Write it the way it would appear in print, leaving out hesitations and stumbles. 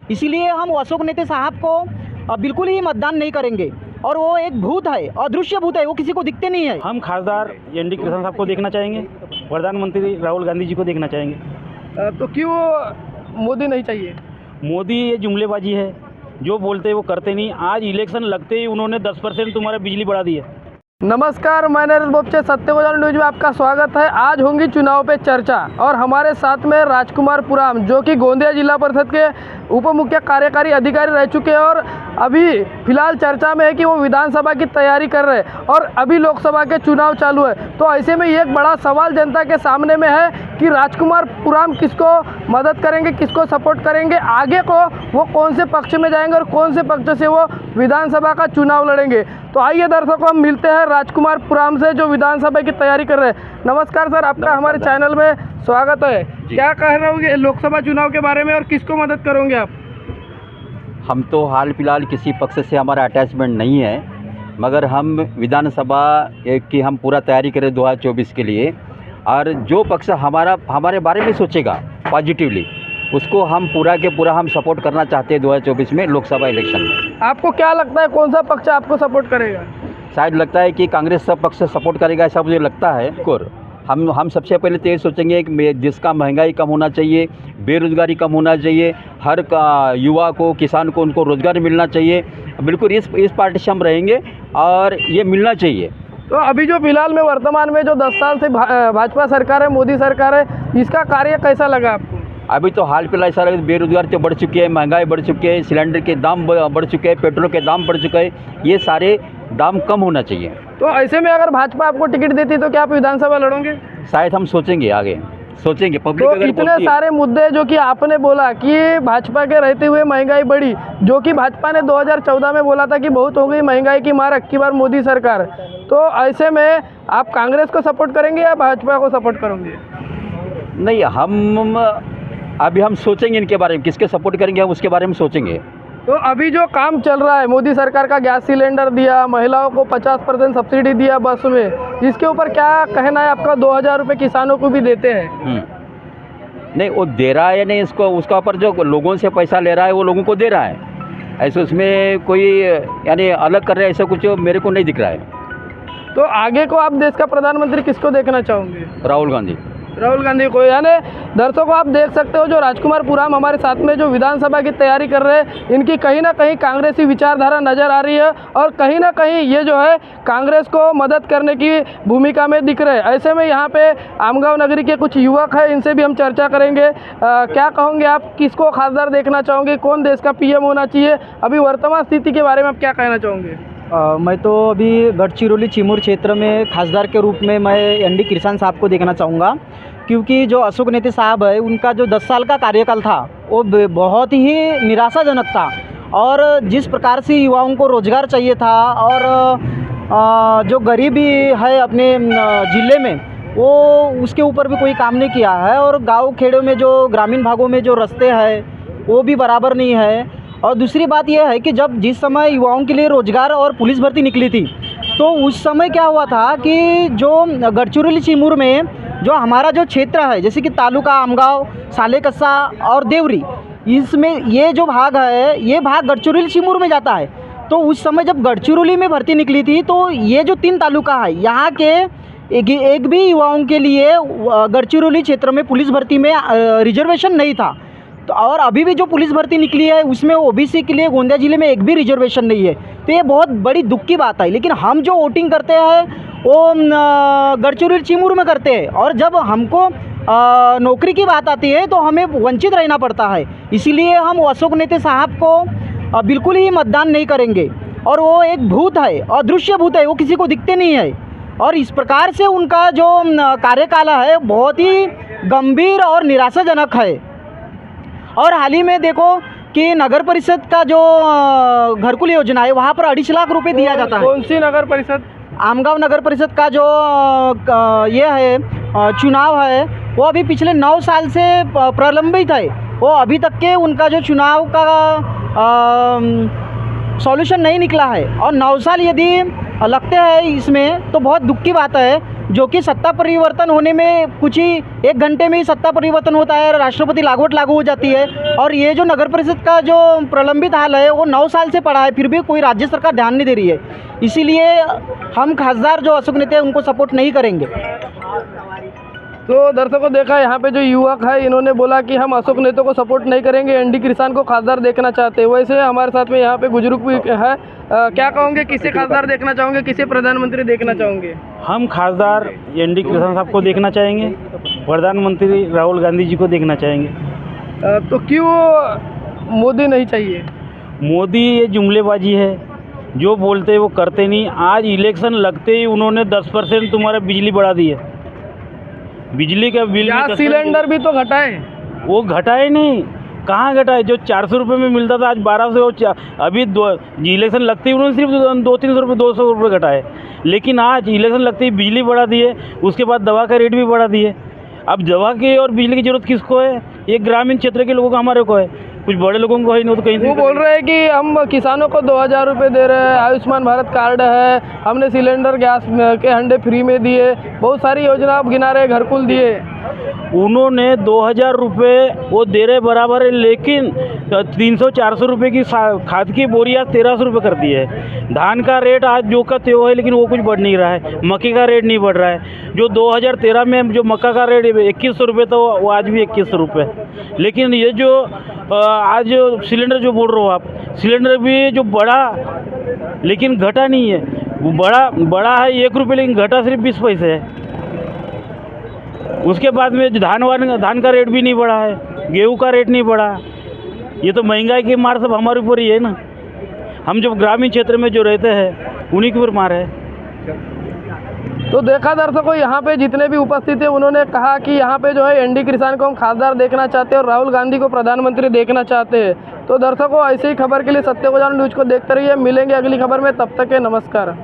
इसीलिए हम अशोक नेते साहब को बिल्कुल ही मतदान नहीं करेंगे। और वो एक भूत है, अदृश्य भूत है, वो किसी को दिखते नहीं है। हम खासदार एनडी कृष्ण साहब को देखना चाहेंगे, प्रधानमंत्री राहुल गांधी जी को देखना चाहेंगे। तो क्यों मोदी नहीं चाहिए? मोदी ये जुमलेबाजी है, जो बोलते हैं वो करते नहीं। आज इलेक्शन लगते ही उन्होंने 10% तुम्हारा बिजली बढ़ा दी है। नमस्कार, मैं नरेश बोपचे, सत्य गोजान न्यूज में आपका स्वागत है। आज होंगी चुनाव पे चर्चा और हमारे साथ में राजकुमार पुराम, जो कि गोंदिया जिला परिषद के उप मुख्य कार्यकारी अधिकारी रह चुके हैं और अभी फिलहाल चर्चा में है कि वो विधानसभा की तैयारी कर रहे हैं और अभी लोकसभा के चुनाव चालू है। तो ऐसे में एक बड़ा सवाल जनता के सामने में है कि राजकुमार पुराम किसको मदद करेंगे, किसको सपोर्ट करेंगे, आगे को वो कौन से पक्ष में जाएंगे और कौन से पक्ष से वो विधानसभा का चुनाव लड़ेंगे। तो आइए दर्शकों, हम मिलते हैं राजकुमार पुराम से, जो विधानसभा की तैयारी कर रहे हैं। नमस्कार सर, आपका हमारे चैनल में स्वागत है। क्या कह रहे होंगे लोकसभा चुनाव के बारे में और किसको मदद करोगे आप? हम तो हाल फिलहाल किसी पक्ष से हमारा अटैचमेंट नहीं है, मगर हम विधानसभा की हम पूरा तैयारी करें 2024 के लिए, और जो पक्ष हमारे बारे में सोचेगा पॉजिटिवली, उसको हम पूरा के पूरा हम सपोर्ट करना चाहते हैं 2024 में लोकसभा इलेक्शन में। आपको क्या लगता है कौन सा पक्ष आपको सपोर्ट करेगा? शायद लगता है कि कांग्रेस सब पक्ष सपोर्ट करेगा, ऐसा मुझे लगता है। और हम सबसे पहले तो ये सोचेंगे कि जिसका महंगाई कम होना चाहिए, बेरोज़गारी कम होना चाहिए, हर युवा को, किसान को, उनको रोज़गार मिलना चाहिए। बिल्कुल इस पार्टी से हम रहेंगे और ये मिलना चाहिए। तो अभी जो फिलहाल में वर्तमान में जो 10 साल से भाजपा सरकार है, मोदी सरकार है, इसका कार्य कैसा लगा आपको? अभी तो हाल फिलहाल ऐसा लगा, बेरोजगारी तो बढ़ चुकी है, महंगाई बढ़ चुकी है, सिलेंडर के दाम बढ़ चुके हैं, पेट्रोल के दाम बढ़ चुके हैं, ये सारे दाम कम होना चाहिए। तो ऐसे में अगर भाजपा आपको टिकट देती तो क्या आप विधानसभा लड़ोगे? शायद हम सोचेंगे, आगे सोचेंगे। पब्लिक तो इतने सारे मुद्दे जो कि आपने बोला कि भाजपा के रहते हुए महंगाई बढ़ी, जो कि भाजपा ने 2014 में बोला था कि बहुत हो गई महंगाई की मार, अबकी बार मोदी सरकार। तो ऐसे में आप कांग्रेस को सपोर्ट करेंगे या भाजपा को सपोर्ट करोगे? नहीं, हम सोचेंगे इनके बारे में, किसके सपोर्ट करेंगे हम उसके बारे में सोचेंगे। तो अभी जो काम चल रहा है, मोदी सरकार का गैस सिलेंडर दिया, महिलाओं को 50% सब्सिडी दिया बस में, इसके ऊपर क्या कहना है आपका? 2000 रुपये किसानों को भी देते हैं। नहीं, वो दे रहा है या नहीं, इसको उसका ऊपर जो लोगों से पैसा ले रहा है वो लोगों को दे रहा है, ऐसे उसमें कोई यानी अलग कर रहे हैं ऐसा कुछ मेरे को नहीं दिख रहा है। तो आगे को आप देश का प्रधानमंत्री किसको देखना चाहोगे? राहुल गांधी को। यानी दर्शकों, आप देख सकते हो जो राजकुमार पुराम हमारे साथ में जो विधानसभा की तैयारी कर रहे हैं, इनकी कहीं ना कहीं कांग्रेसी विचारधारा नज़र आ रही है और कहीं ना कहीं ये जो है कांग्रेस को मदद करने की भूमिका में दिख रहे हैं। ऐसे में यहाँ पे आमगांव नगरी के कुछ युवक हैं, इनसे भी हम चर्चा करेंगे। क्या कहोगे आप, किसको खासदार देखना चाहोगे, कौन देश का पीएम होना चाहिए? अभी वर्तमान स्थिति के बारे में आप क्या कहना चाहोगे? मैं तो अभी गढ़चिरौली चिमूर क्षेत्र में खासदार के रूप में मैं एनडी कृष्ण साहब को देखना चाहूँगा, क्योंकि जो अशोक नेते साहब है, उनका जो 10 साल का कार्यकाल था वो बहुत ही निराशाजनक था। और जिस प्रकार से युवाओं को रोज़गार चाहिए था और जो गरीबी है अपने ज़िले में, वो उसके ऊपर भी कोई काम नहीं किया है। और गाँव खेड़ों में जो ग्रामीण भागों में जो रास्ते हैं वो भी बराबर नहीं है। और दूसरी बात यह है कि जिस समय युवाओं के लिए रोज़गार और पुलिस भर्ती निकली थी, तो उस समय क्या हुआ था कि जो गढ़चिरौली चिमूर में जो हमारा जो क्षेत्र है, जैसे कि तालुका आमगांव, सालेकस्सा और देवरी, इसमें ये जो भाग है, ये भाग गढ़चिरौली चिमूर में जाता है। तो उस समय जब गढ़चिरौली में भर्ती निकली थी, तो ये जो 3 तालुका है, यहाँ के एक भी युवाओं के लिए गढ़चिरौली क्षेत्र में पुलिस भर्ती में रिजर्वेशन नहीं था। तो और अभी भी जो पुलिस भर्ती निकली है उसमें ओबीसी के लिए गोंदिया जिले में एक भी रिजर्वेशन नहीं है। तो ये बहुत बड़ी दुख की बात है। लेकिन हम जो वोटिंग करते हैं वो गढ़चिरौली चिमूर में करते हैं, और जब हमको नौकरी की बात आती है तो हमें वंचित रहना पड़ता है। इसीलिए हम अशोक नेते साहब को बिल्कुल ही मतदान नहीं करेंगे। और वो एक भूत है, अदृश्य भूत है, वो किसी को दिखते नहीं है। और इस प्रकार से उनका जो कार्यकाल है बहुत ही गंभीर और निराशाजनक है। और हाल ही में देखो कि नगर परिषद का जो घरकुल योजना है, वहाँ पर 2.5 लाख रुपए दिया जाता है। कौन सी नगर परिषद? आमगांव नगर परिषद का जो ये है चुनाव है, वो अभी पिछले 9 साल से प्रलंबित है। वो अभी तक के उनका जो चुनाव का सॉल्यूशन नहीं निकला है। और 9 साल यदि लगते हैं इसमें, तो बहुत दुख की बात है। जो कि सत्ता परिवर्तन होने में कुछ ही 1 घंटे में ही सत्ता परिवर्तन होता है, राष्ट्रपति लागू हो जाती है। और ये जो नगर परिषद का जो प्रलंबित हाल है वो 9 साल से पड़ा है, फिर भी कोई राज्य सरकार ध्यान नहीं दे रही है। इसीलिए हम खासदार जो अशोक नेते हैं उनको सपोर्ट नहीं करेंगे। तो दर्शकों देखा यहाँ पे जो युवक है इन्होंने बोला कि हम अशोक नेता को सपोर्ट नहीं करेंगे, एनडी किसान को खासदार देखना चाहते हैं। वैसे हमारे साथ में यहाँ पे बुजुर्ग भी है, क्या कहोगे, किसे खासदार देखना चाहोगे, किसे प्रधानमंत्री देखना चाहोगे? हम खासदार एनडी किसान साहब को देखना चाहेंगे, प्रधानमंत्री राहुल गांधी जी को देखना चाहेंगे। तो क्यों मोदी नहीं चाहिए? मोदी ये जुमलेबाजी है, जो बोलते हैं वो करते नहीं। आज इलेक्शन लगते ही उन्होंने 10% तुम्हारा बिजली बढ़ा दी है। बिजली का बिल गैस सिलेंडर भी तो घटाए, वो घटाए नहीं, कहाँ घटाए? जो 400 रुपये में मिलता था आज 1200, अभी इलेक्शन लगते ही उन्होंने सिर्फ 200-300 रुपये 200 रुपये घटाए। लेकिन आज इलेक्शन लगते ही बिजली बढ़ा दी है, उसके बाद दवा का रेट भी बढ़ा दिए। अब दवा की और बिजली की ज़रूरत किसको है? ये ग्रामीण क्षेत्र के लोगों को, हमारे को है, कुछ बड़े लोगों को है नहीं। तो कहीं वो बोल रहे हैं कि हम किसानों को 2000 रुपये दे रहे हैं, आयुष्मान भारत कार्ड है, हमने सिलेंडर गैस के हंडे फ्री में दिए, बहुत सारी योजना आप गिना रहे, घरकुल दिए। उन्होंने 2000 रुपये वो दे रहे बराबर है, लेकिन 300-400 रुपये की खाद की बोरी आज 1300 रुपये कर दी है। धान का रेट आज जो का त्यों है, लेकिन वो कुछ बढ़ नहीं रहा है। मक्के का रेट नहीं बढ़ रहा है। जो 2013 में जो मक्का का रेट 2100 रुपये था, वो आज भी 2100 रुपये। लेकिन ये जो आज सिलेंडर जो बोल रहे हो आप, सिलेंडर भी जो बढ़ा लेकिन घटा नहीं है। वो बड़ा है 1 रुपये, लेकिन घटा सिर्फ 20 पैसे है। उसके बाद में धान का रेट भी नहीं बढ़ा है, गेहूं का रेट नहीं बढ़ा। ये तो महंगाई की मार सब हमारे ऊपर ही है ना। हम जब ग्रामीण क्षेत्र में जो रहते हैं उन्हीं के ऊपर मार है। तो देखा दर्शकों, यहाँ पे जितने भी उपस्थित हैं उन्होंने कहा कि यहाँ पे जो है एनडी किसान को हम खासदार देखना चाहते हैं और राहुल गांधी को प्रधानमंत्री देखना चाहते हैं। तो दर्शकों, ऐसे ही खबर के लिए सत्य को जानो न्यूज़ को देखते रहिए। मिलेंगे अगली खबर में, तब तक के नमस्कार।